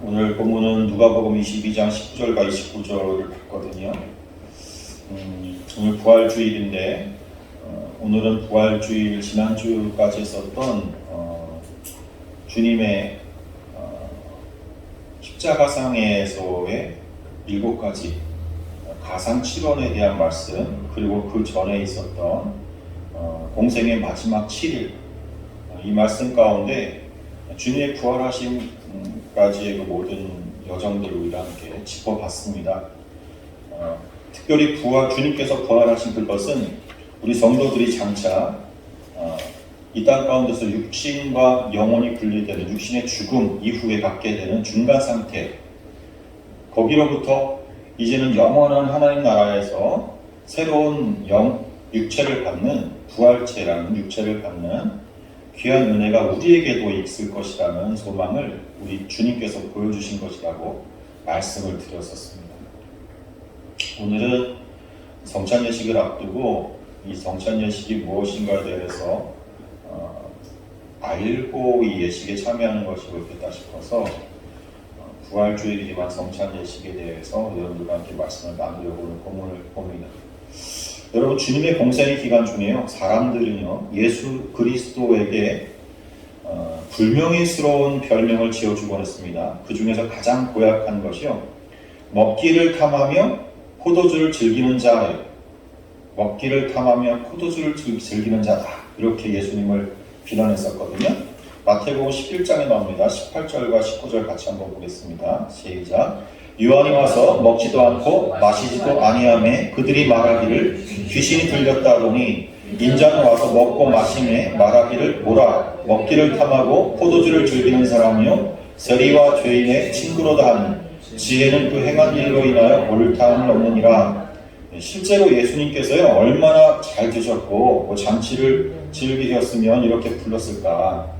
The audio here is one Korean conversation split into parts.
오늘 본문은 누가복음 22장 19절과 29절을 봤거든요. 오늘 부활주일인데 오늘은 부활주일 지난주까지 있었던 주님의 십자가상에서의 7가지 가상칠언에 대한 말씀, 그리고 그 전에 있었던 공생의 마지막 7일, 이 말씀 가운데 주님의 부활하심까지의 그 모든 여정들을 우리가 함께 짚어봤습니다. 특별히 주님께서 부활하신 그것은 우리 성도들이 장차 이 땅 가운데서 육신과 영혼이 분리되는 육신의 죽음 이후에 갖게 되는 중간 상태, 거기로부터 이제는 영원한 하나님 나라에서 새로운 육체를 갖는, 부활체라는 육체를 갖는 귀한 은혜가 우리에게도 있을 것이라는 소망을 우리 주님께서 보여주신 것이라고 말씀을 드렸었습니다. 오늘은 성찬예식을 앞두고 이 성찬예식이 무엇인가에 대해서 알고 이 예식에 참여하는 것이 옳겠다 싶어서 부활주일이지만 성찬예식에 대해서 여러분들과 함께 말씀을 나누려고 하는 본문을 봅니다. 여러분, 주님의 공생의 기간 중에요, 사람들은요 예수 그리스도에게 불명예스러운 별명을 지어주곤 했습니다. 그 중에서 가장 고약한 것이요, 먹기를 탐하며 포도주를 즐기는 자예요. 먹기를 탐하며 포도주를 즐기는 자다, 이렇게 예수님을 비난했었거든요. 마태복음 11장에 나옵니다. 18절과 19절 같이 한번 보겠습니다. 시작. 요한이 와서 먹지도 않고 마시지도 아니하매 그들이 말하기를 귀신이 들렸다 하더니 인자는 와서 먹고 마시매 말하기를 뭐라, 먹기를 탐하고 포도주를 즐기는 사람이요 세리와 죄인의 친구로다 하니 지혜는 그 행한 일로 인하여 옳다함을 얻느니라. 실제로 예수님께서요 얼마나 잘 드셨고 잔치를 즐기셨으면 이렇게 불렀을까.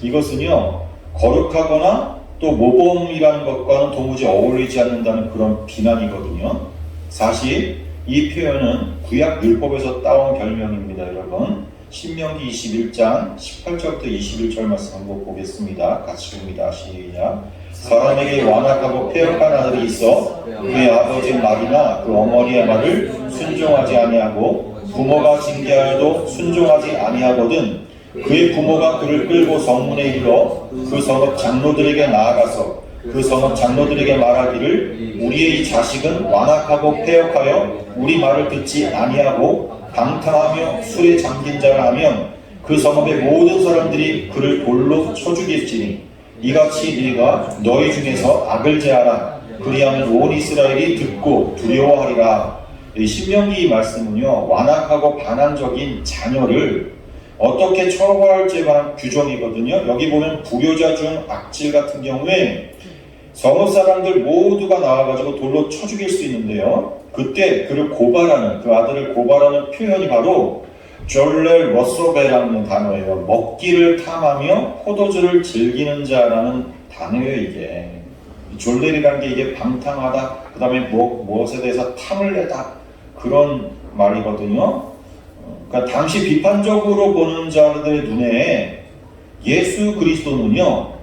이것은요 거룩하거나 또 모범이라는 것과는 도무지 어울리지 않는다는 그런 비난이거든요. 사실 이 표현은 구약 율법에서 따온 별명입니다. 여러분, 신명기 21장 18절부터 21절 말씀 한번 보겠습니다. 같이 봅니다. 시작. 사람에게 완악하고 패역한 아들이 있어 그의 아버지 말이나 그 어머니의 말을 순종하지 아니하고 부모가 징계하여도 순종하지 아니하거든 그의 부모가 그를 끌고 성문에 이르러 그 성읍 장로들에게 나아가서 그 성읍 장로들에게 말하기를 우리의 이 자식은 완악하고 패역하여 우리 말을 듣지 아니하고 방탕하며 술에 잠긴 자라 하면 그 성읍의 모든 사람들이 그를 돌로 쳐 죽일지니 이같이 네가 너희 중에서 악을 제하라. 그리하면 온 이스라엘이 듣고 두려워하리라. 이 신명기 말씀은요 완악하고 반항적인 자녀를 어떻게 처벌할지에 관한 규정이거든요. 여기 보면 부효자 중 악질 같은 경우에 성읍 사람들 모두가 나와가지고 돌로 쳐 죽일 수 있는데요, 그때 그를 고발하는, 그 아들을 고발하는 표현이 바로 졸렐 워소베라는 단어예요. 먹기를 탐하며 포도주를 즐기는 자라는 단어예요. 이게 졸렐이라는 게 이게 방탕하다, 그 다음에 무엇에 대해서 탐을 내다, 그런 말이거든요. 그러니까 당시 비판적으로 보는 자들의 눈에 예수 그리스도는요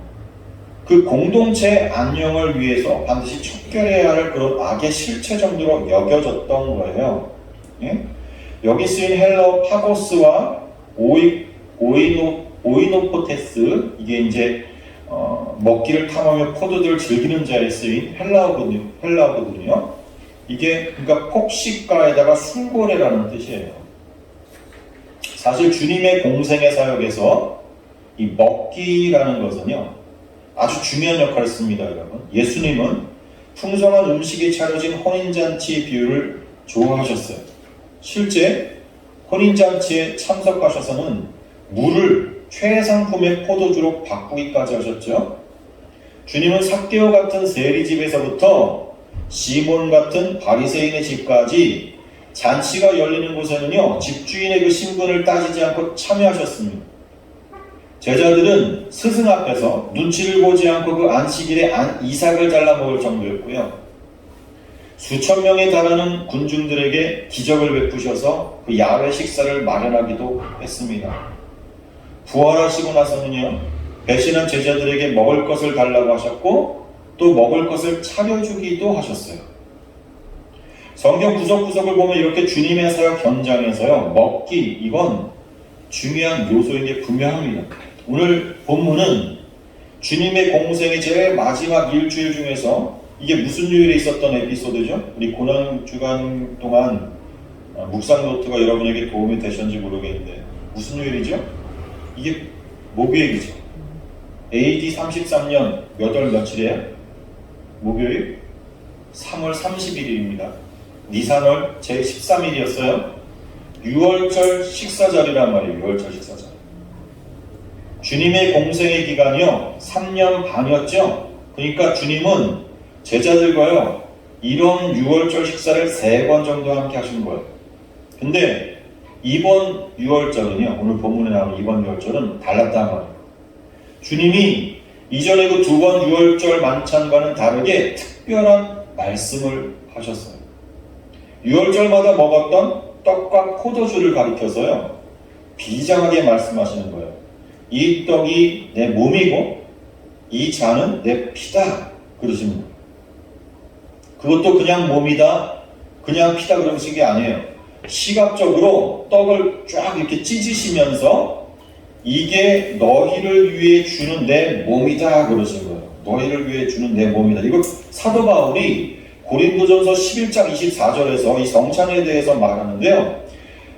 그 공동체 안녕을 위해서 반드시 척결해야 할 그런 악의 실체 정도로 여겨졌던 거예요. 예? 여기 쓰인 헬러 파고스와 오이노포테스, 이게 이제 먹기를 탐하며 포도주를 즐기는 자에 쓰인 헬라어거든요. 이게 그러니까 폭식가에다가 술고래라는 뜻이에요. 사실 주님의 공생의 사역에서 이 먹기라는 것은요 아주 중요한 역할을 씁니다. 여러분, 예수님은 풍성한 음식이 차려진 혼인잔치 비유를 좋아하셨어요. 실제 혼인잔치에 참석하셔서는 물을 최상품의 포도주로 바꾸기까지 하셨죠. 주님은 삭개오 같은 세리집에서부터 시몬 같은 바리새인의 집까지 잔치가 열리는 곳에는요 집주인의 그 신분을 따지지 않고 참여하셨습니다. 제자들은 스승 앞에서 눈치를 보지 않고 그 안식일에 이삭을 잘라 먹을 정도였고요, 수천 명에 달하는 군중들에게 기적을 베푸셔서 그 야외 식사를 마련하기도 했습니다. 부활하시고 나서는요 배신한 제자들에게 먹을 것을 달라고 하셨고 또 먹을 것을 차려주기도 하셨어요. 성경 구석구석을 보면 이렇게 주님의 사역 현장에서요, 먹기, 이건 중요한 요소인 게 분명합니다. 오늘 본문은 주님의 공생의 제일 마지막 일주일 중에서 이게 무슨 요일에 있었던 에피소드죠? 우리 고난주간 동안 묵상 노트가 여러분에게 도움이 되셨는지 모르겠는데 무슨 요일이죠? 이게 목요일이죠. AD 33년 몇 월 며칠이에요? 목요일 3월 31일입니다. 니산월 제13일이었어요. 유월절 식사절이란 말이에요. 유월절 식사절. 주님의 공생의 기간이요 3년 반이었죠. 그러니까 주님은 제자들과요 이런 유월절 식사를 3번 정도 함께 하신 거예요. 근데 이번 유월절은요, 오늘 본문에 나오는 이번 유월절은 달랐단 말이에요. 주님이 이전에 그 2번 유월절 만찬과는 다르게 특별한 말씀을 하셨어요. 유월절마다 먹었던 떡과 포도주를 가리켜서요 비장하게 말씀하시는 거예요. 이 떡이 내 몸이고 이 잔은 내 피다 그러십니다. 그것도 그냥 몸이다, 그냥 피다 그러신 게 아니에요. 시각적으로 떡을 쫙 이렇게 찢으시면서 이게 너희를 위해 주는 내 몸이다 그러신 거예요. 너희를 위해 주는 내 몸이다. 이거 사도 바울이 고린도전서 11장 24절에서 이 성찬에 대해서 말하는데요.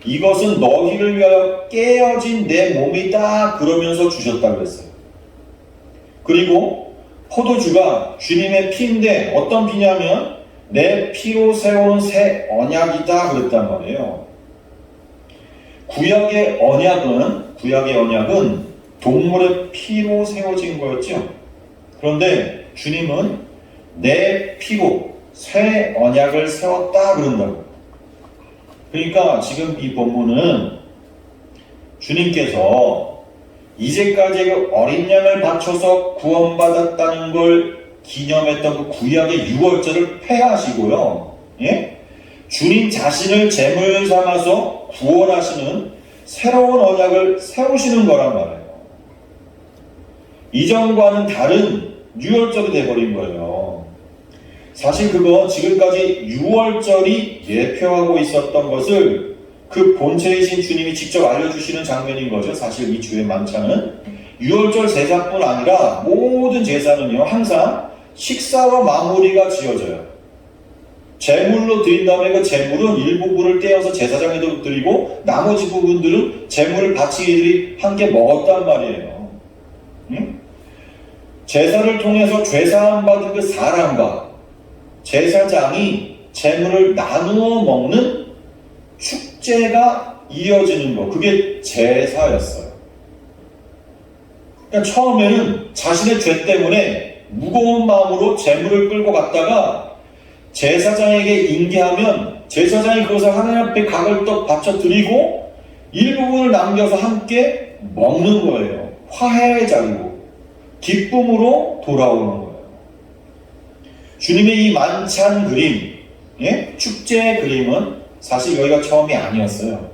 이것은 너희를 위하여 깨어진 내 몸이다 그러면서 주셨다고 했어요. 그리고 포도주가 주님의 피인데 어떤 피냐면 내 피로 세운 새 언약이다 그랬단 말이에요. 구약의 언약은 동물의 피로 세워진 거였죠. 그런데 주님은 내 피로 새 언약을 세웠다 그런다고. 그러니까 지금 이 본문은 주님께서 이제까지 그 어린 양을 바쳐서 구원받았다는 걸 기념했던 그 구약의 유월절을 폐하시고요. 예? 주님 자신을 제물 삼아서 구원하시는 새로운 언약을 세우시는 거란 말이에요. 이전과는 다른 유월절이 돼버린 거예요. 사실 그건 지금까지 유월절이 예표하고 있었던 것을 그 본체이신 주님이 직접 알려주시는 장면인 거죠. 사실 이 주의 만찬은 유월절 제사뿐 아니라 모든 제사는요 항상 식사와 마무리가 지어져요. 제물로 드린 다음에 그 제물은 일부분을 떼어서 제사장에도 드리고 나머지 부분들은 제물을 바치기들이 함께 먹었단 말이에요. 응? 제사를 통해서 죄사함 받은 그 사람과 제사장이 제물을 나누어 먹는 축제가 이어지는 거, 그게 제사였어요. 그러니까 처음에는 자신의 죄 때문에 무거운 마음으로 제물을 끌고 갔다가 제사장에게 인계하면 제사장이 그것을 하나님 앞에 가글떡 바쳐 드리고 일부분을 남겨서 함께 먹는 거예요. 화해의 자리고 기쁨으로 돌아오는 거예요. 주님의 이 만찬 그림, 예? 축제의 그림은 사실 여기가 처음이 아니었어요.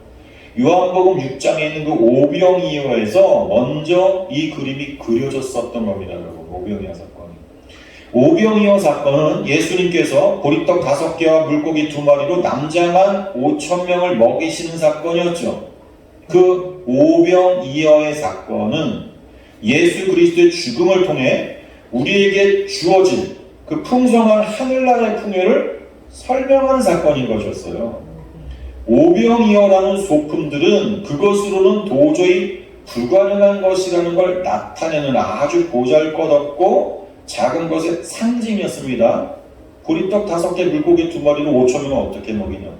요한복음 6장에 있는 그 오병이어에서 먼저 이 그림이 그려졌었던 겁니다, 여러분. 오병이어 사건이. 오병이어 사건은 예수님께서 보리떡 5개와 물고기 2마리로 남자만 5,000명을 먹이시는 사건이었죠. 그 오병이어의 사건은 예수 그리스도의 죽음을 통해 우리에게 주어진 그 풍성한 하늘나라의 풍요를 설명하는 사건인 것이었어요. 오병이어라는 소품들은 그것으로는 도저히 불가능한 것이라는 걸 나타내는 아주 보잘것없고 작은 것의 상징이었습니다. 보리떡 5개, 물고기 2마리로 5,000명을 어떻게 먹이냐고.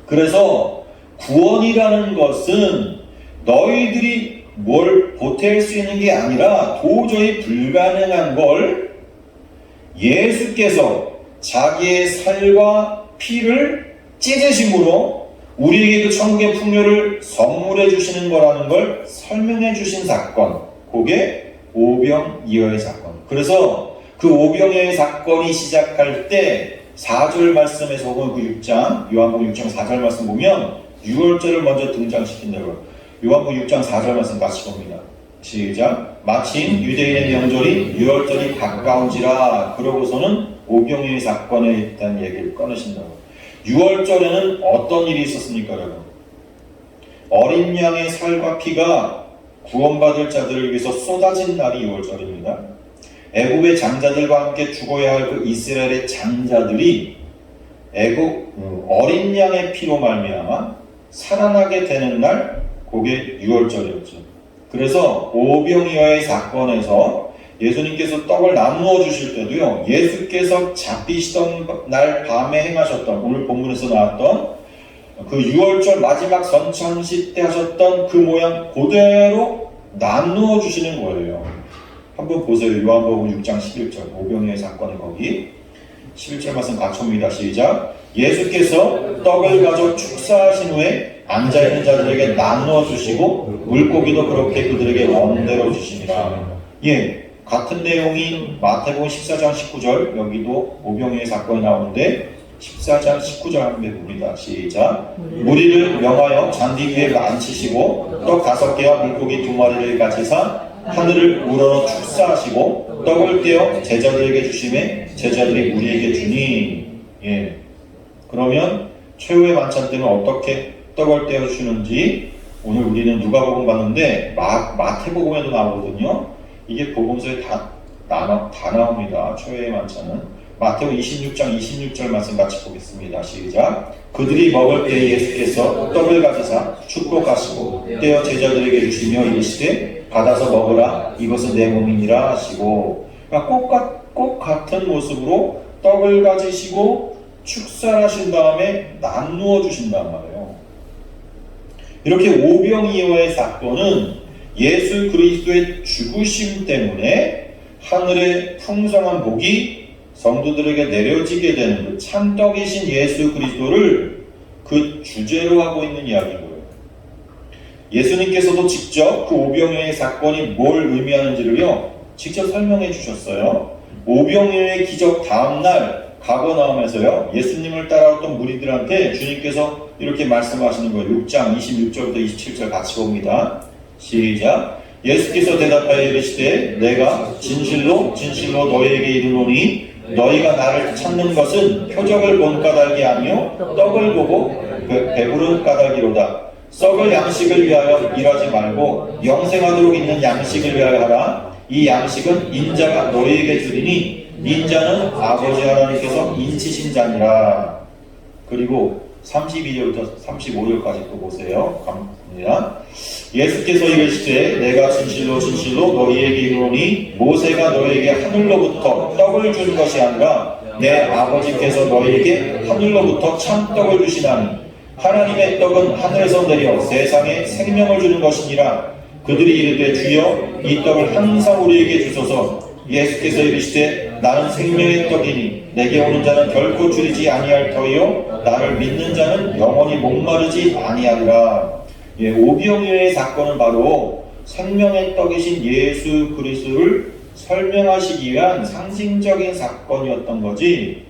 그래서 구원이라는 것은 너희들이 뭘 보탤 수 있는 게 아니라 도저히 불가능한 걸 예수께서 자기의 살과 피를 찢으심으로 우리에게 그 천국의 풍요를 선물해 주시는 거라는 걸 설명해 주신 사건, 그게 오병이어의 사건. 그래서 그 오병이어의 사건이 시작할 때 4절 말씀에서 혹은 그 6장, 요한복음 6장 4절 말씀 보면 유월절을 먼저 등장시킨다고요. 요한복음 6장 4절 말씀 같이 봅니다. 시작. 마침 유대인의 명절이 유월절이 가까운지라 그러고서는 오병이의 사건에 대한 얘기를 꺼내신다고. 유월절에는 어떤 일이 있었습니까, 여러분? 어린 양의 살과 피가 구원받을 자들을 위해서 쏟아진 날이 유월절입니다. 애굽의 장자들과 함께 죽어야 할 그 이스라엘의 장자들이 어린 양의 피로 말미암아 살아나게 되는 날, 그게 유월절이었죠. 그래서 오병이어의 사건에서 예수님께서 떡을 나누어 주실 때도요, 예수께서 잡히시던 날 밤에 행하셨던, 오늘 본문에서 나왔던 그 유월절 마지막 선창식 때 하셨던 그 모양 그대로 나누어 주시는 거예요. 한번 보세요. 요한복음 6장 11절 오병이어의 사건의 거기 11절 말씀 같이 봅니다. 시작. 예수께서 떡을 가져 축사하신 후에 앉아있는 자들에게 나누어 주시고 물고기도 그렇게 그들에게 원대로 주시니라. 예, 같은 내용이 마태복음 14장 19절, 여기도 오병이어의 사건이 나오는데 14장 19절 한번 봅니다. 시작. 무리를 명하여 잔디 위에 앉히시고 떡 5개와 물고기 2마리를 가지사 하늘을 우러러 축사하시고 떡을 떼어 제자들에게 주심에 제자들이 우리에게 주니. 예. 그러면 최후의 만찬 때는 어떻게 떡을 떼어 주시는지 오늘 우리는 누가복음 봤는데 마태복음에도 나오거든요. 이게 복음서에 다 나옵니다. 최후의 만찬은. 마태복음 26장 26절 말씀 같이 보겠습니다. 시작. 그들이 먹을 때 예수께서 떡을 가져사 축복하시고 떼어 제자들에게 주시며 이르시되 받아서 먹으라 이것은 내 몸이니라 하시고. 그러니까 꼭 같은 모습으로 떡을 가지시고 축사하신 다음에 나누어 주신단 말이에요. 이렇게 오병이어의 사건은 예수 그리스도의 죽으심 때문에 하늘의 풍성한 복이 성도들에게 내려지게 되는 그 참떡이신 예수 그리스도를 그 주제로 하고 있는 이야기고요. 예수님께서도 직접 그 오병이어의 사건이 뭘 의미하는지를요, 직접 설명해 주셨어요. 오병이어의 기적 다음날 가버나움에서요, 예수님을 따라왔던 무리들한테 주님께서 이렇게 말씀하시는 거예요. 6장 26절부터 27절 같이 봅니다. 시작. 예수께서 대답하여 이르시되 내가 진실로 진실로 너희에게 이르노니 너희가 나를 찾는 것은 표적을 본 까닭이 아니요 떡을 보고 배부른 까닭이로다. 썩을 양식을 위하여 일하지 말고 영생하도록 있는 양식을 위하여 하라. 이 양식은 인자가 너희에게 주리니 인자는 아버지 하나님께서 인치신 자니라. 그리고 32절부터 35절까지 또 보세요. 갑니다. 예수께서 이르시되 내가 진실로 진실로 너희에게 이르노니 모세가 너희에게 하늘로부터 떡을 준 것이 아니라 내 아버지께서 너희에게 하늘로부터 참떡을 주시나니 하나님의 떡은 하늘에서 내려 세상에 생명을 주는 것이니라. 그들이 이르되 주여 이 떡을 항상 우리에게 주소서. 예수께서 이르시되 나는 생명의 떡이니 내게 오는 자는 결코 줄이지 아니할 터이요 나를 믿는 자는 영원히 목마르지 아니하리라. 예, 오병이어의 사건은 바로 생명의 떡이신 예수 그리스도를 설명하시기 위한 상징적인 사건이었던 거지,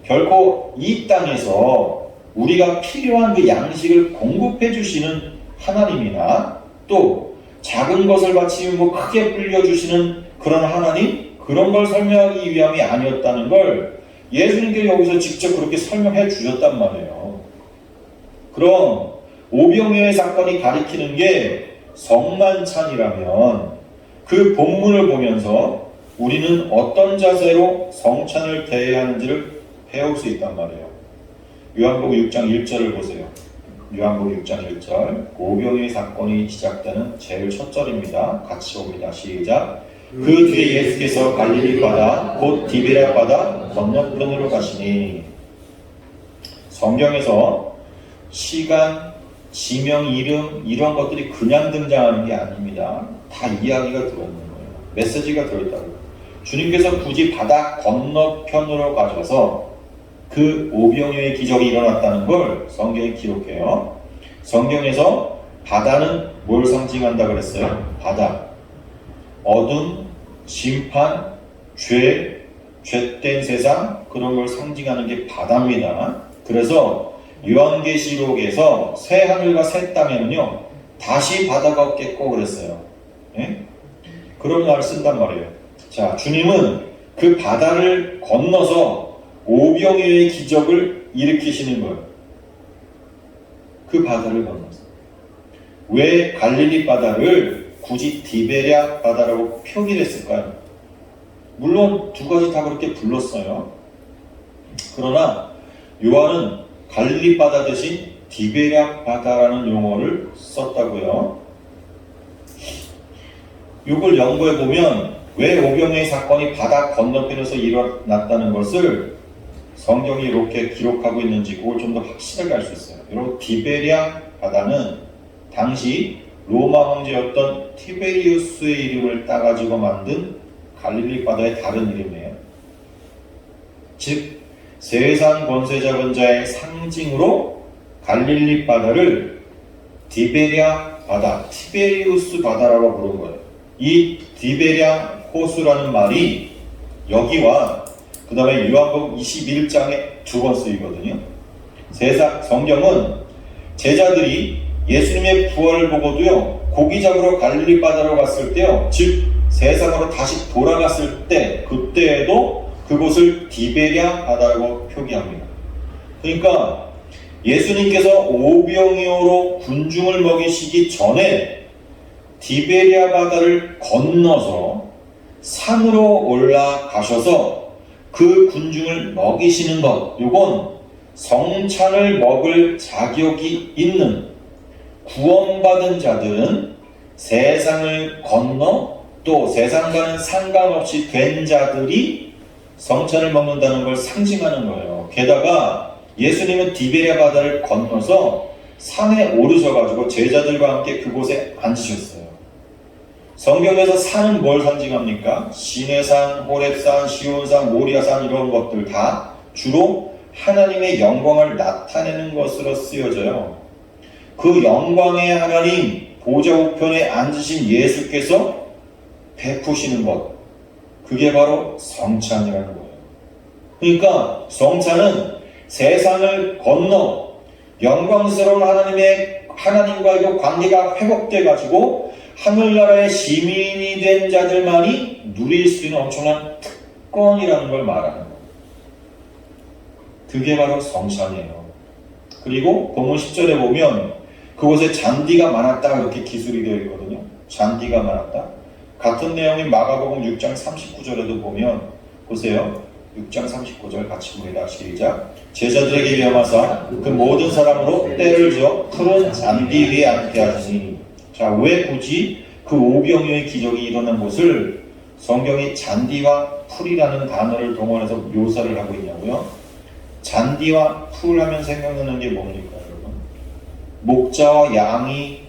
결코 이 땅에서 우리가 필요한 그 양식을 공급해 주시는 하나님이나 또 작은 것을 바치고 크게 불려주시는 그런 하나님, 그런 걸 설명하기 위함이 아니었다는 걸 예수님께서 여기서 직접 그렇게 설명해 주셨단 말이에요. 그럼 오병이어의 사건이 가리키는 게 성만찬이라면 그 본문을 보면서 우리는 어떤 자세로 성찬을 대해야 하는지를 배울 수 있단 말이에요. 요한복음 6장 1절을 보세요. 요한복음 6장 1절 오병이어의 사건이 시작되는 제일 첫 절입니다. 같이 봅니다. 시작. 그 뒤에 예수께서 갈릴리 바다 곧 디베랴 바다 건너편으로 가시니. 성경에서 시간, 지명, 이름 이런 것들이 그냥 등장하는 게 아닙니다. 다 이야기가 들어있는 거예요. 메시지가 들어있다고. 주님께서 굳이 바다 건너편으로 가셔서 그 오병이어의 기적이 일어났다는 걸 성경에 기록해요. 성경에서 바다는 뭘 상징한다 그랬어요? 바다. 어둠, 심판, 죄된 세상, 그런 걸 상징하는 게 바다입니다. 그래서 요한계시록에서 새 하늘과 새 땅에는요 다시 바다가 없겠고 그랬어요. 예? 그런 말을 쓴단 말이에요. 자, 주님은 그 바다를 건너서 오병이어의 기적을 일으키시는 거예요. 그 바다를 건너서. 왜 갈릴리 바다를 굳이 디베랴 바다라고 표기를 했을까요? 물론 두 가지 다 그렇게 불렀어요. 그러나 요한은 갈릴리 바다 대신 디베랴 바다라는 용어를 썼다고요. 이걸 연구해 보면 왜 오병이어의 사건이 바다 건너편에서 일어났다는 것을 성경이 이렇게 기록하고 있는지 그걸 좀 더 확실하게 알 수 있어요. 여러분, 디베랴 바다는 당시 로마 황제였던 티베리우스의 이름을 따가지고 만든 갈릴리 바다의 다른 이름이에요. 즉 세상 권세 잡은 자의 상징으로 갈릴리 바다를 디베랴 바다, 티베리우스 바다라고 부른 거예요. 이 디베랴 호수라는 말이 여기와 그 다음에 요한복음 21장에 두 번 쓰이거든요. 성경은 제자들이 예수님의 부활을 보고도요, 고기 잡으러 갈릴리 바다로 갔을 때요, 즉 세상으로 다시 돌아갔을 때 그때에도 그곳을 디베랴 바다라고 표기합니다. 그러니까 예수님께서 오병이어로 군중을 먹이시기 전에 디베랴 바다를 건너서 산으로 올라가셔서 그 군중을 먹이시는 것, 이건 성찬을 먹을 자격이 있는 구원받은 자들은 세상을 건너 또 세상과는 상관없이 된 자들이 성찬을 먹는다는 걸 상징하는 거예요. 게다가 예수님은 디베랴 바다를 건너서 산에 오르셔가지고 제자들과 함께 그곳에 앉으셨어요. 성경에서 산은 뭘 상징합니까? 시내산, 호렙산, 시온산, 모리아산 이런 것들 다 주로 하나님의 영광을 나타내는 것으로 쓰여져요. 그 영광의 하나님 보좌 우편에 앉으신 예수께서 베푸시는 것, 그게 바로 성찬이라는 거예요. 그러니까 성찬은 세상을 건너 영광스러운 하나님과의 관계가 회복돼 가지고 하늘나라의 시민이 된 자들만이 누릴 수 있는 엄청난 특권이라는 걸 말하는 거예요. 그게 바로 성찬이에요. 그리고 본문 10절에 보면 그곳에 잔디가 많았다 이렇게 기술이 되어 있거든요. 잔디가 많았다. 같은 내용인 마가복음 6장 39절에도 보면 보세요. 6장 39절 같이 봅니다. 시작. 제자들에게 위험하사 그 모든 사람으로 때를 지어 푸른 잔디 위에 앉게 하시니. 자, 왜 굳이 그 오병이어의 기적이 일어난 곳을 성경이 잔디와 풀이라는 단어를 동원해서 묘사를 하고 있냐고요? 잔디와 풀 하면 생각나는 게 뭡니까, 여러분? 목자와 양이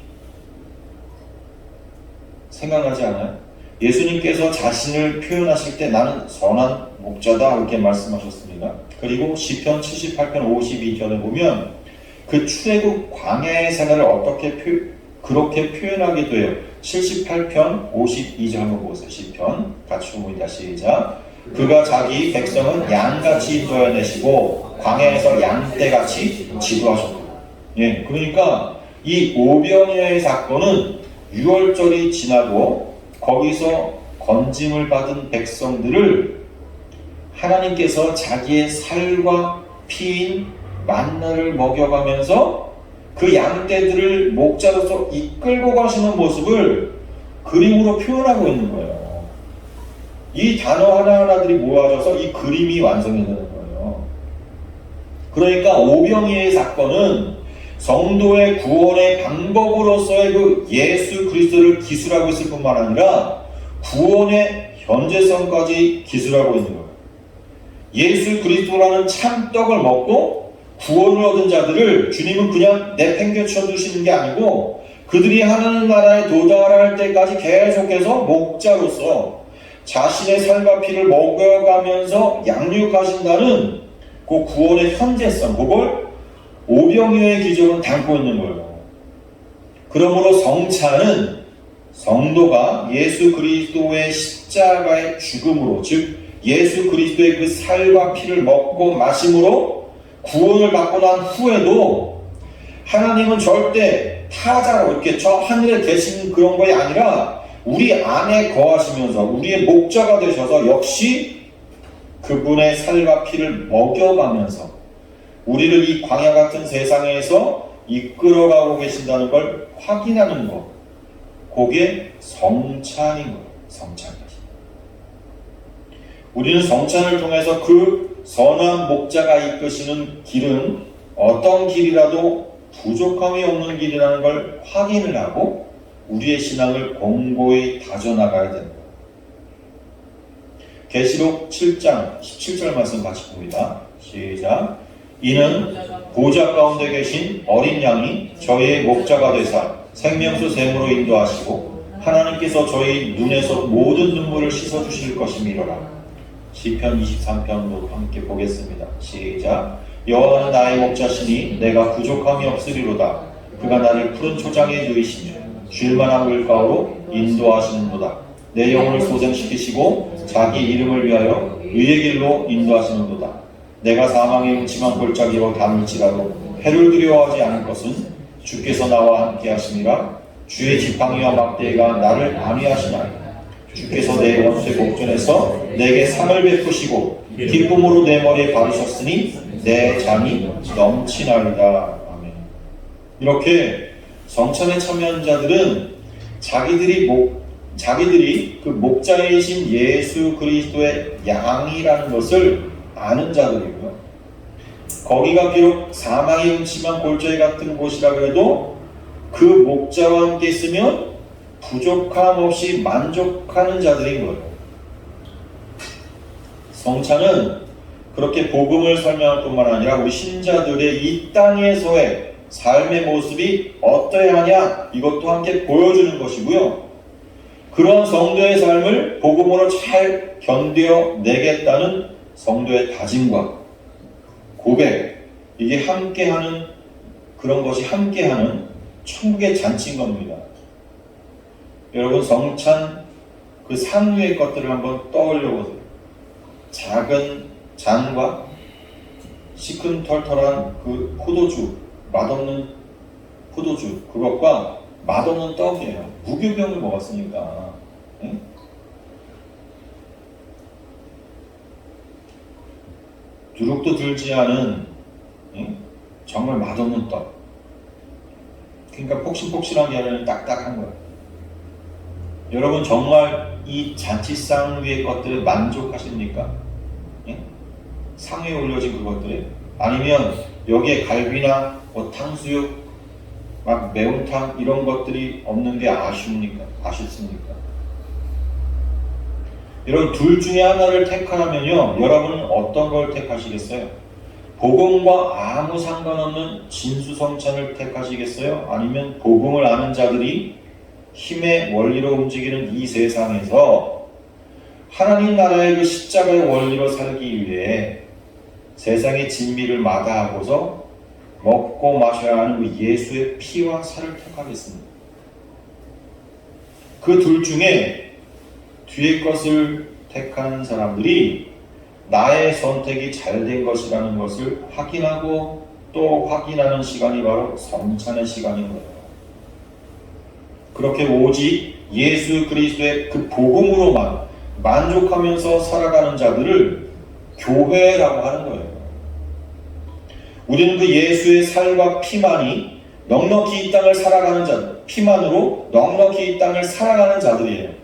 생각나지 않아요? 예수님께서 자신을 표현하실 때 나는 선한 목자다 이렇게 말씀하셨습니다. 그리고 시편 78편 52절에 보면 그 출애굽 광야의 생활을 어떻게 그렇게 표현하기도 해요. 78편 52절 한번 보세요. 시편 같이 봅니다. 시작. 그가 자기 백성은 양같이 인도해내시고 광야에서 양떼같이 지도하셨고. 예, 그러니까 이 오병이어의 사건은 6월절이 지나고 거기서 건짐을 받은 백성들을 하나님께서 자기의 살과 피인 만나를 먹여가면서 그 양떼들을 목자로서 이끌고 가시는 모습을 그림으로 표현하고 있는 거예요. 이 단어 하나하나들이 모아져서 이 그림이 완성이 되는 거예요. 그러니까 오병이어의 사건은 성도의 구원의 방법으로서의 그 예수 그리스도를 기술하고 있을 뿐만 아니라 구원의 현재성까지 기술하고 있는 거예요. 예수 그리스도라는 참떡을 먹고 구원을 얻은 자들을 주님은 그냥 내팽개쳐 두시는 게 아니고 그들이 하나님 나라에 도달할 때까지 계속해서 목자로서 자신의 살과 피를 먹여가면서 양육하신다는 그 구원의 현재성, 그걸 오병이어의 기적은 담고 있는 거예요. 그러므로 성찬은 성도가 예수 그리스도의 십자가의 죽음으로, 즉 예수 그리스도의 그 살과 피를 먹고 마심으로 구원을 받고 난 후에도 하나님은 절대 타자로 이렇게 저 하늘에 계신 그런 것이 아니라 우리 안에 거하시면서 우리의 목자가 되셔서 역시 그분의 살과 피를 먹여가면서 우리를 이 광야 같은 세상에서 이끌어가고 계신다는 걸 확인하는 것. 그게 성찬인 거예요. 성찬이지. 우리는 성찬을 통해서 그 선한 목자가 이끄시는 길은 어떤 길이라도 부족함이 없는 길이라는 걸 확인을 하고 우리의 신앙을 공고히 다져나가야 됩니다. 계시록 7장 17절 말씀 같이 봅니다. 시작. 이는 보좌 가운데 계신 어린 양이 저희의 목자가 되사 생명수 샘으로 인도하시고 하나님께서 저희 눈에서 모든 눈물을 씻어주실 것임이로라. 시편 23편도 함께 보겠습니다. 시작. 여호와는 나의 목자시니 내가 부족함이 없으리로다. 그가 나를 푸른 초장에 누이시며 쉴만한 물가로 인도하시는도다. 내 영혼을 소생시키시고 자기 이름을 위하여 의의 길로 인도하시는도다. 내가 사망의 음침한 골짜기로 다닐지라도 해를 두려워하지 않을 것은 주께서 나와 함께 하심이라. 주의 지팡이와 막대기가 나를 안위하시나니 주께서 내 원수의 목전에서 내게 상을 베푸시고 기쁨으로 내 머리에 바르셨으니 내 잔이 넘치나이다. 아멘. 이렇게 성찬에 참여한 자들은 자기들이 그 목자이신 예수 그리스도의 양이라는 것을 아는 자들이고요. 거기가 비록 사망이 음침한 골짜기 같은 곳이라 그래도 그 목자와 함께 있으면 부족함 없이 만족하는 자들인 거예요. 성찬은 그렇게 복음을 설명할 뿐만 아니라 우리 신자들의 이 땅에서의 삶의 모습이 어떠해야 하냐 이것도 함께 보여주는 것이고요. 그런 성도의 삶을 복음으로 잘 견뎌내겠다는 성도의 다짐과 고백, 이게 함께하는, 그런 것이 함께하는 천국의 잔치인 겁니다. 여러분, 성찬 그 상류의 것들을 한번 떠올려 보세요. 작은 잔과 시큰털털한 그 포도주, 맛없는 포도주, 그것과 맛없는 떡이에요. 무교병을 먹었으니까. 네? 두룩도 들지 않은 정말 맛없는 떡. 그러니까 폭신폭신한 게 아니라 딱딱한 거예요. 여러분 정말 이 잔치상 위의 것들에 만족하십니까? 상에 올려진 그것들에? 아니면 여기에 갈비나 뭐 탕수육, 막 매운탕 이런 것들이 없는 게 아쉽습니까? 여러분 둘 중에 하나를 택하면요, 여러분은 어떤 걸 택하시겠어요? 복음과 아무 상관없는 진수성찬을 택하시겠어요? 아니면 복음을 아는 자들이 힘의 원리로 움직이는 이 세상에서 하나님 나라의 그 십자가의 원리로 살기 위해 세상의 진미를 마다하고서 먹고 마셔야 하는 그 예수의 피와 살을 택하겠습니다. 그 둘 중에 뒤의 것을 택하는 사람들이 나의 선택이 잘된 것이라는 것을 확인하고 또 확인하는 시간이 바로 성찬의 시간인 거예요. 그렇게 오직 예수 그리스도의 그 복음으로만 만족하면서 살아가는 자들을 교회라고 하는 거예요. 우리는 그 예수의 살과 피만이 넉넉히 이 땅을 살아가는 자들, 피만으로 넉넉히 이 땅을 살아가는 자들이에요.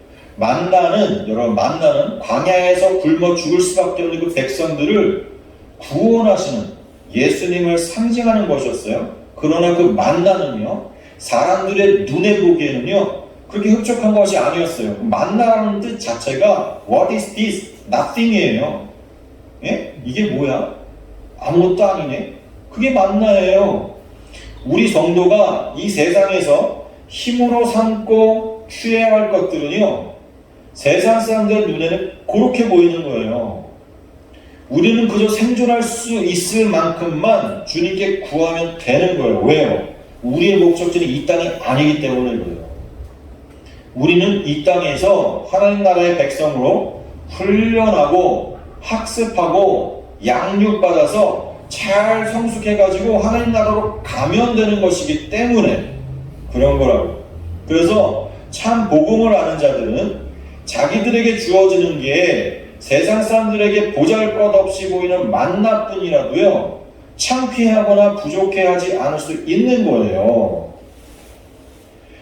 여러분 만나는 광야에서 굶어 죽을 수밖에 없는 그 백성들을 구원하시는 예수님을 상징하는 것이었어요. 그러나 그 만나는요, 사람들의 눈에 보기에는요 그렇게 흡족한 것이 아니었어요. 만나라는 뜻 자체가 What is this? Nothing이에요. 예? 이게 뭐야? 아무것도 아니네. 그게 만나예요. 우리 성도가 이 세상에서 힘으로 삼고 취해야 할 것들은요, 세상 사람들 눈에는 그렇게 보이는 거예요. 우리는 그저 생존할 수 있을 만큼만 주님께 구하면 되는 거예요. 왜요? 우리의 목적지는 이 땅이 아니기 때문에 그래요. 우리는 이 땅에서 하나님 나라의 백성으로 훈련하고 학습하고 양육받아서 잘 성숙해가지고 하나님 나라로 가면 되는 것이기 때문에 그런 거라고. 그래서 참 복음을 아는 자들은 자기들에게 주어지는 게 세상 사람들에게 보잘것없이 보이는 만나뿐이라도요, 창피하거나 부족해하지 않을 수 있는 거예요.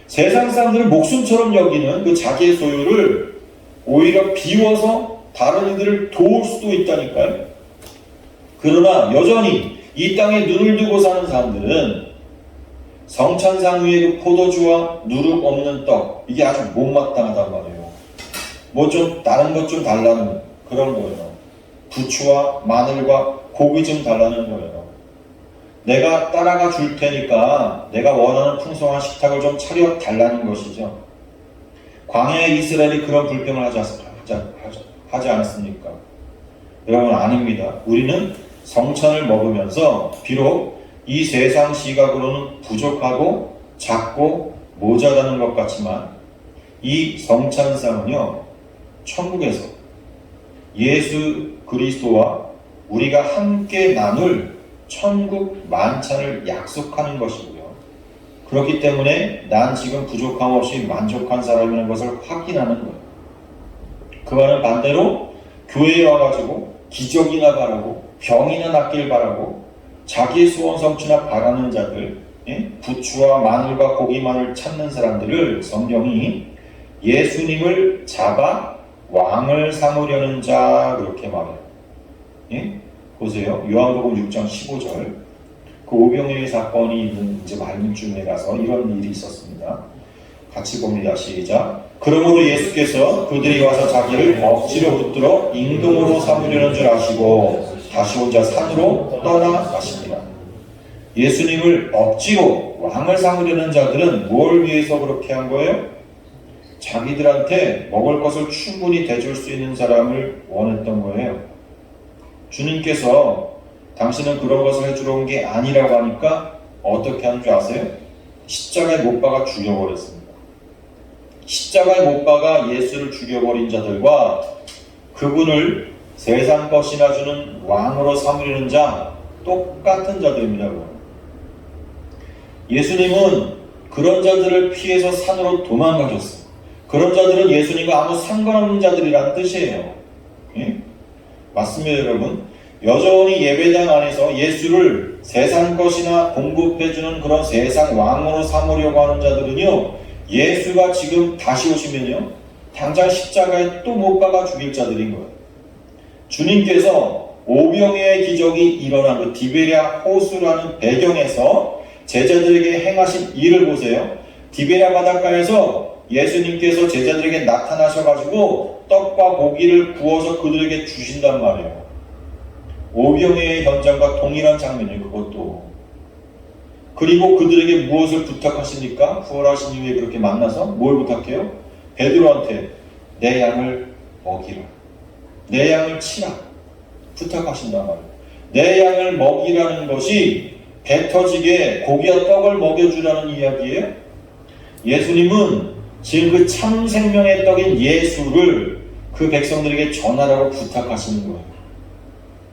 세상 사람들은 목숨처럼 여기는 그 자기의 소유를 오히려 비워서 다른 이들을 도울 수도 있다니까요. 그러나 여전히 이 땅에 눈을 두고 사는 사람들은 성찬상 위에 그 포도주와 누룩 없는 떡, 이게 아주 못마땅하단 말이에요. 뭐 좀 다른 것 좀 달라는 그런 거예요. 부추와 마늘과 고기 좀 달라는 거예요. 내가 따라가 줄 테니까 내가 원하는 풍성한 식탁을 좀 차려 달라는 것이죠. 광야의 이스라엘이 그런 불평을 하지 않았습니까? 여러분 아닙니다. 우리는 성찬을 먹으면서 비록 이 세상 시각으로는 부족하고 작고 모자라는 것 같지만 이 성찬상은요, 천국에서 예수 그리스도와 우리가 함께 나눌 천국 만찬을 약속하는 것이고요. 그렇기 때문에 난 지금 부족함 없이 만족한 사람이라는 것을 확인하는 거예요. 그와는 반대로 교회에 와가지고 기적이나 바라고 병이나 낫길 바라고 자기의 소원 성취나 바라는 자들, 부추와 마늘과 고기만을 찾는 사람들을 성경이 예수님을 잡아 왕을 삼으려는 자 그렇게 말해요. 보세요. 요한복음 6장 15절. 그 오병이어 사건이 있는 이제 말문쯤에 가서 이런 일이 있었습니다. 같이 봅니다. 시작. 그러므로 예수께서 그들이 와서 자기를 억지로 붙들어 임금으로 삼으려는 줄 아시고 다시 혼자 산으로 떠나가십니다. 예수님을 억지로 왕을 삼으려는 자들은 뭘 위해서 그렇게 한 거예요? 자기들한테 먹을 것을 충분히 대줄 수 있는 사람을 원했던 거예요. 주님께서 당신은 그런 것을 해주러 온 게 아니라고 하니까 어떻게 하는 줄 아세요? 십자가에 못 박아 죽여버렸습니다. 십자가에 못 박아 예수를 죽여버린 자들과 그분을 세상 것이나 주는 왕으로 삼으려는 자 똑같은 자들입니다. 예수님은 그런 자들을 피해서 산으로 도망가셨어요. 그런 자들은 예수님과 아무 상관없는 자들이라는 뜻이에요. 맞습니다, 여러분. 여전히 예배당 안에서 예수를 세상 것이나 공급해주는 그런 세상 왕으로 삼으려고 하는 자들은요, 예수가 지금 다시 오시면요, 당장 십자가에 또 못 박아 죽일 자들인 거예요. 주님께서 오병이어의 기적이 일어난 그 디베랴 호수라는 배경에서 제자들에게 행하신 일을 보세요. 디베랴 바닷가에서 예수님께서 제자들에게 나타나셔가지고 떡과 고기를 구워서 그들에게 주신단 말이에요. 오병이어의 현장과 동일한 장면이에요. 그것도. 그리고 그들에게 무엇을 부탁하십니까? 부활하신 이후에 그렇게 만나서 뭘 부탁해요? 베드로한테 내 양을 먹이라, 내 양을 치라 부탁하신단 말이에요. 내 양을 먹이라는 것이 배 터지게 고기와 떡을 먹여주라는 이야기예요. 예수님은 지금 그 참 생명의 떡인 예수를 그 백성들에게 전하라고 부탁하시는 거예요.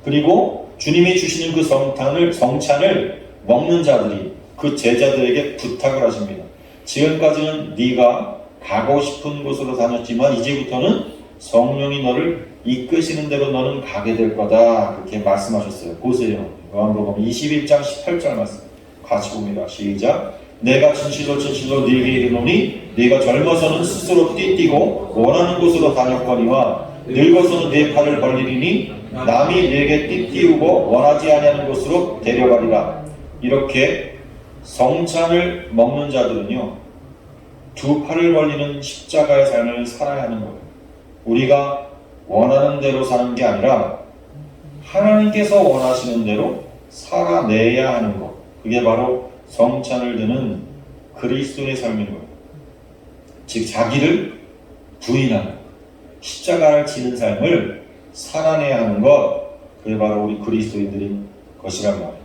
그리고 주님이 주시는 그 성찬을 먹는 자들이 그 제자들에게 부탁을 하십니다. 지금까지는 네가 가고 싶은 곳으로 다녔지만 이제부터는 성령이 너를 이끄시는 대로 너는 가게 될 거다. 그렇게 말씀하셨어요. 보세요. 요한복음 21장 18절 말씀 같이 봅니다. 시작. 내가 진실로 네게 이르노니 네가 젊어서는 스스로 띠뛰고 원하는 곳으로 다녔거니와 늙어서는 네 팔을 벌리리니 남이 네게 띠띠우고 원하지 아니하는 곳으로 데려가리라. 이렇게 성찬을 먹는 자들은요, 두 팔을 벌리는 십자가의 삶을 살아야 하는 거예요. 우리가 원하는 대로 사는 게 아니라 하나님께서 원하시는 대로 살아내야 하는 것. 그게 바로 성찬을 드는 그리스도의 삶인 거예요. 즉 자기를 부인하는 십자가를 지는 삶을 살아내야 하는 것. 그게 바로 우리 그리스도인들인 것이란 말이에요.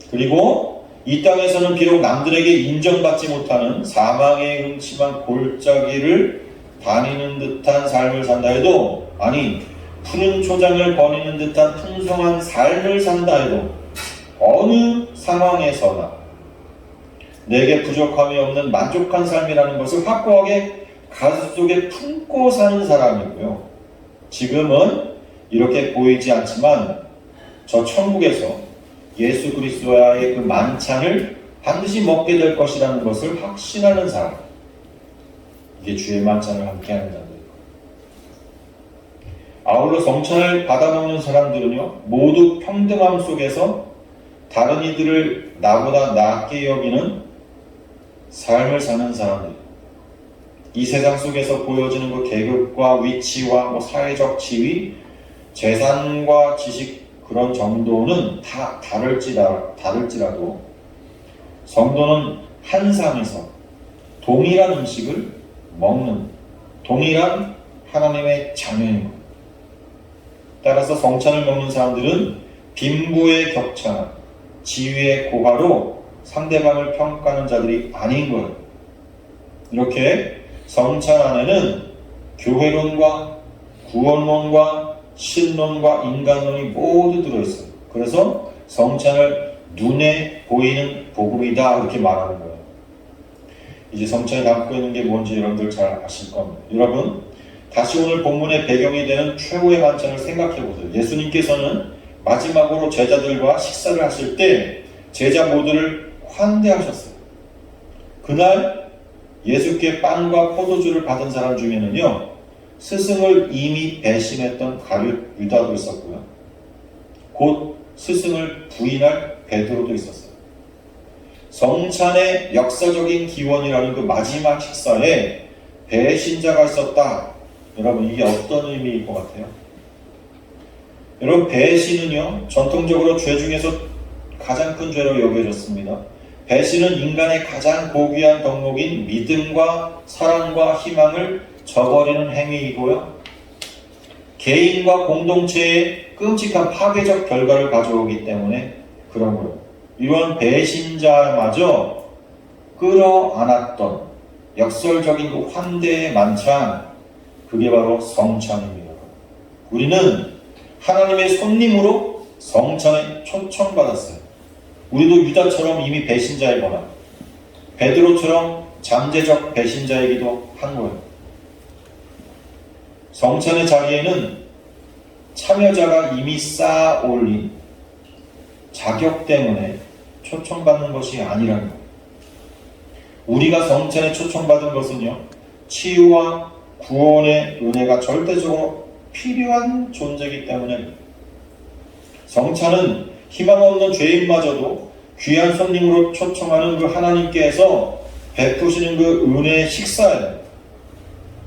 그리고 이 땅에서는 비록 남들에게 인정받지 못하는 사망의 음침한 골짜기를 다니는 듯한 삶을 산다 해도, 아니 푸른 초장을 거니는 듯한 풍성한 삶을 산다 해도 어느 상황에서나 내게 부족함이 없는 만족한 삶이라는 것을 확고하게 가슴속에 품고 사는 사람이고요. 지금은 이렇게 보이지 않지만 저 천국에서 예수 그리스도와의 그 만찬을 반드시 먹게 될 것이라는 것을 확신하는 사람, 이게 주의 만찬을 함께하는 자들. 아울러 성찬을 받아먹는 사람들은요, 모두 평등함 속에서 다른 이들을 나보다 낫게 여기는 삶을 사는 사람들. 이 세상 속에서 보여지는 그 계급과 위치와 사회적 지위, 재산과 지식 그런 정도는 다 다를지라도 성도는 한 상에서 동일한 음식을 먹는 동일한 하나님의 자녀인 것. 따라서 성찬을 먹는 사람들은 빈부의 격차나 지위의 고하로 상대방을 평가하는 자들이 아닌 거예요. 이렇게 성찬 안에는 교회론과 구원론과 신론과 인간론이 모두 들어있어요. 그래서 성찬을 눈에 보이는 복음이다 이렇게 말하는 거예요. 이제 성찬이 담고 있는 게 뭔지 여러분들 잘 아실 겁니다. 여러분, 다시 오늘 본문의 배경이 되는 최후의 만찬을 생각해 보세요. 예수님께서는 마지막으로 제자들과 식사를 하실 때 제자 모두를 환대하셨어요. 그날 예수께 빵과 포도주를 받은 사람 중에는요, 스승을 이미 배신했던 가룟 유다도 있었고요. 곧 스승을 부인할 베드로도 있었어요. 성찬의 역사적인 기원이라는 그 마지막 식사에 배신자가 있었다. 여러분, 이게 어떤 의미일 것 같아요? 여러분, 배신은요, 전통적으로 죄 중에서 가장 큰 죄로 여겨졌습니다. 배신은 인간의 가장 고귀한 덕목인 믿음과 사랑과 희망을 저버리는 행위이고요, 개인과 공동체에 끔찍한 파괴적 결과를 가져오기 때문에 그런 거예요. 이런 배신자마저 끌어안았던 역설적인 그 환대의 만찬, 그게 바로 성찬입니다. 우리는 하나님의 손님으로 성찬에 초청받았어요. 우리도 유다처럼 이미 배신자이거나 베드로처럼 잠재적 배신자이기도 한 거예요. 성찬의 자리에는 참여자가 이미 쌓아 올린 자격 때문에 초청받는 것이 아니라는 거예요. 우리가 성찬에 초청받은 것은요, 치유와 구원의 은혜가 절대적으로 필요한 존재이기 때문에 성찬은 희망 없는 죄인마저도 귀한 손님으로 초청하는 그 하나님께서 베푸시는 그 은혜의 식사예요.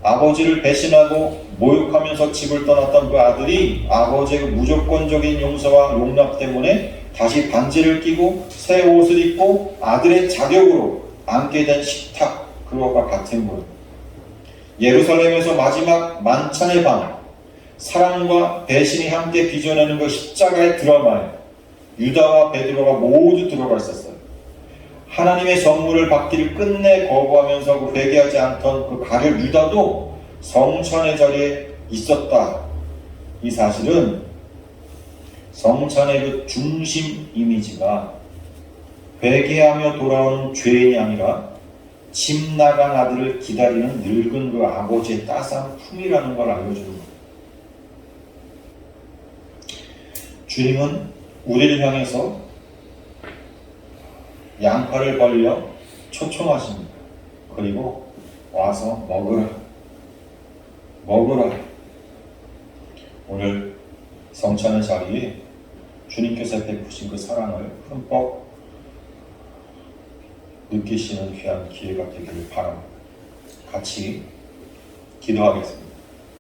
아버지를 배신하고 모욕하면서 집을 떠났던 그 아들이 아버지의 그 무조건적인 용서와 용납 때문에 다시 반지를 끼고 새 옷을 입고 아들의 자격으로 앉게 된 식탁, 그것과 같은 거예요. 예루살렘에서 마지막 만찬의 밤, 사랑과 배신이 함께 빚어내는 그 십자가의 드라마에 유다와 베드로가 모두 들어가 있었어요. 하나님의 선물을 받기를 끝내 거부하면서 그 회개하지 않던 그 가룟 유다도 성찬의 자리에 있었다. 이 사실은 성찬의 그 중심 이미지가 회개하며 돌아오는 죄인이 아니라 집 나간 아들을 기다리는 늙은 그 아버지의 따스한 품이라는 걸 알려주는 거예요. 주님은 우리를 향해서 양팔을 벌려 초청하십니다. 그리고 와서 먹으라. 먹으라. 오늘 성찬의 자리에 주님께서 베푸신 그 사랑을 흠뻑 느끼시는 귀한 기회가 되기를 바랍니다. 같이 기도하겠습니다.